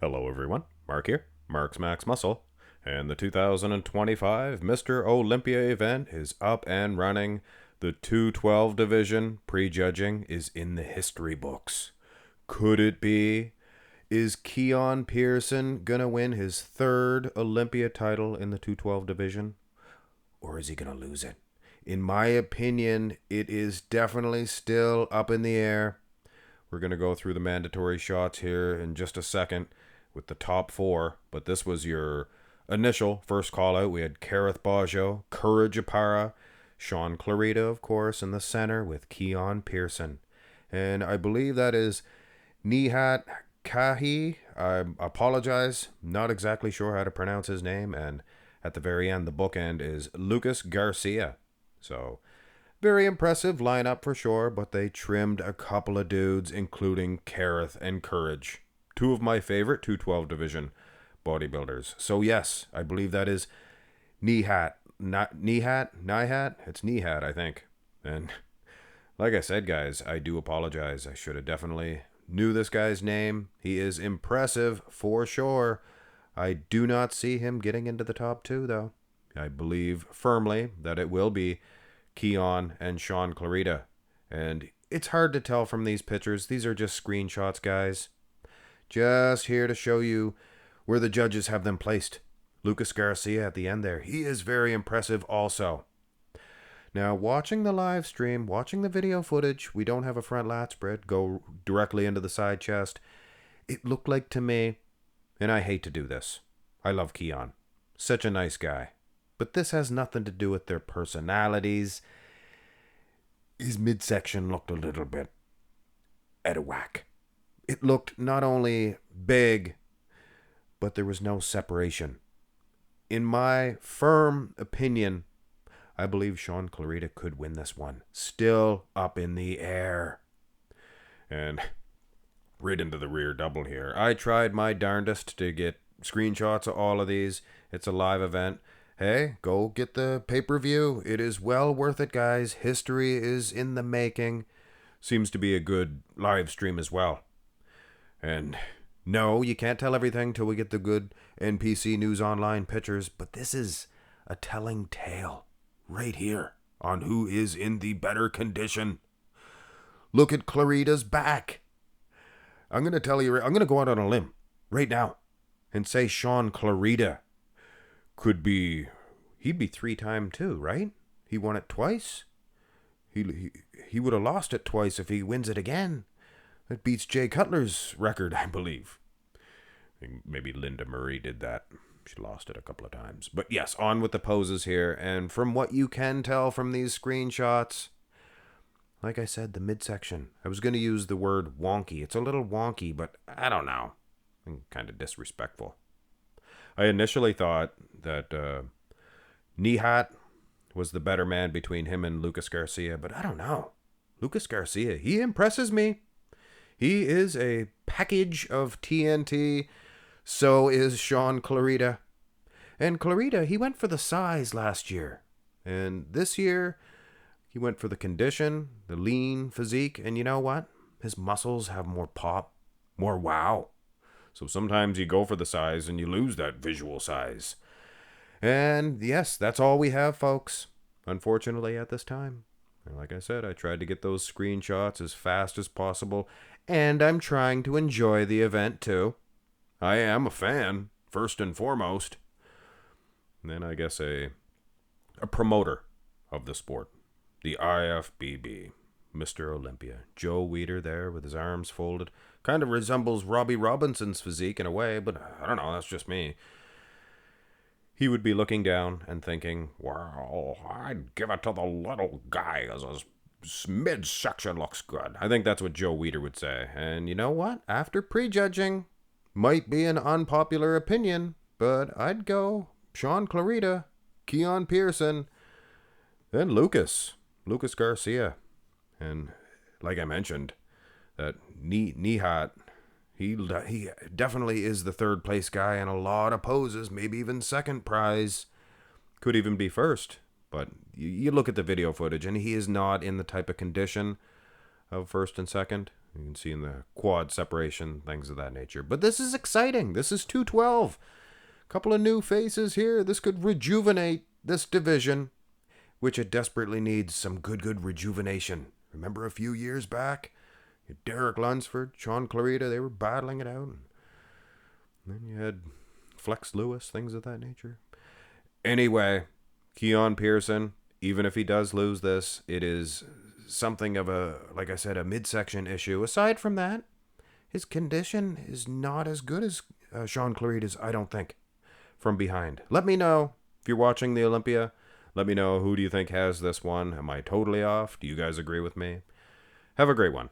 Hello everyone, Mark here, Mark's Max Muscle, and the 2025 Mr. Olympia event is up and running. The 212 division prejudging is in the history books. Could it be? Is Keon Pearson gonna win his third Olympia title in the 212 division? Or is he gonna lose it? In my opinion, it is definitely still up in the air. We're going to go through the mandatory shots here in just a second with the top four, but this was your initial first call out. We had Kareth Baggio, Courage Apara, Sean Clarita, of course, in the center with Keon Pearson. And I believe that is Nihat Kahi. I apologize, not exactly sure how to pronounce his name. And at the very end, the bookend is Lucas Garcia. So, very impressive lineup for sure, but they trimmed a couple of dudes, including Kareth and Courage. Two of my favorite 212 division bodybuilders. So yes, I believe that is Nihat. Nihat? It's Nihat, I think. And like I said, guys, I do apologize. I should have definitely knew this guy's name. He is impressive for sure. I do not see him getting into the top two, though. I believe firmly that it will be Keon and Sean Clarita. And it's hard to tell from these pictures. These are just screenshots, guys. Just here to show you where the judges have them placed. Lucas Garcia at the end there. He is very impressive also. Now, watching the live stream, watching the video footage, we don't have a front lat spread, go directly into the side chest. It looked like to me, and I hate to do this, I love Keon. Such a nice guy. But this has nothing to do with their personalities. His midsection looked a little bit out of whack. It looked not only big, but there was no separation. In my firm opinion, I believe Sean Clarita could win this one. Still up in the air. And right into the rear double here. I tried my darndest to get screenshots of all of these. It's a live event. Hey, go get the pay-per-view. It is well worth it, guys. History is in the making. Seems to be a good live stream as well. And no, you can't tell everything till we get the good NPC News Online pictures, but this is a telling tale right here on who is in the better condition. Look at Clarita's back. I'm going to tell you, I'm going to go out on a limb right now and say Sean Clarita could be, he'd be 3-time too, right? He won it twice. He would have lost it twice if he wins it again. That beats Jay Cutler's record, I believe. I think maybe Linda Murray did that. She lost it a couple of times. But yes, on with the poses here. And from what you can tell from these screenshots, like I said, the midsection. I was going to use the word wonky. It's a little wonky, but I don't know. I'm kind of disrespectful. I initially thought that Nihat was the better man between him and Lucas Garcia, but I don't know. Lucas Garcia, he impresses me. He is a package of TNT. So is Sean Clarita. And Clarita, he went for the size last year. And this year, he went for the condition, the lean physique. And you know what? His muscles have more pop, more wow. So sometimes you go for the size and you lose that visual size. And yes, that's all we have, folks. Unfortunately, at this time. And like I said, I tried to get those screenshots as fast as possible. And I'm trying to enjoy the event, too. I am a fan, first and foremost. And then I guess a promoter of the sport. The IFBB. Mr. Olympia. Joe Weider there with his arms folded. Kind of resembles Robbie Robinson's physique in a way, but I don't know, that's just me. He would be looking down and thinking, well, I'd give it to the little guy as his midsection looks good. I think that's what Joe Weider would say. And you know what? After prejudging, might be an unpopular opinion, but I'd go Sean Clarita, Keon Pearson, then Lucas Garcia. And like I mentioned, that Nihat, he definitely is the third place guy in a lot of poses, maybe even second prize. Could even be first. But you look at the video footage, and he is not in the type of condition of first and second. You can see in the quad separation, things of that nature. But this is exciting. This is 212. Couple of new faces here. This could rejuvenate this division, which it desperately needs some good rejuvenation. Remember a few years back? Derek Lunsford, Sean Clarita, they were battling it out. And then you had Flex Lewis, things of that nature. Anyway, Keon Pearson, even if he does lose this, it is something of a, like I said, a midsection issue. Aside from that, his condition is not as good as Sean Clarita's, I don't think, from behind. Let me know if you're watching the Olympia. Let me know, who do you think has this one? Am I totally off? Do you guys agree with me? Have a great one.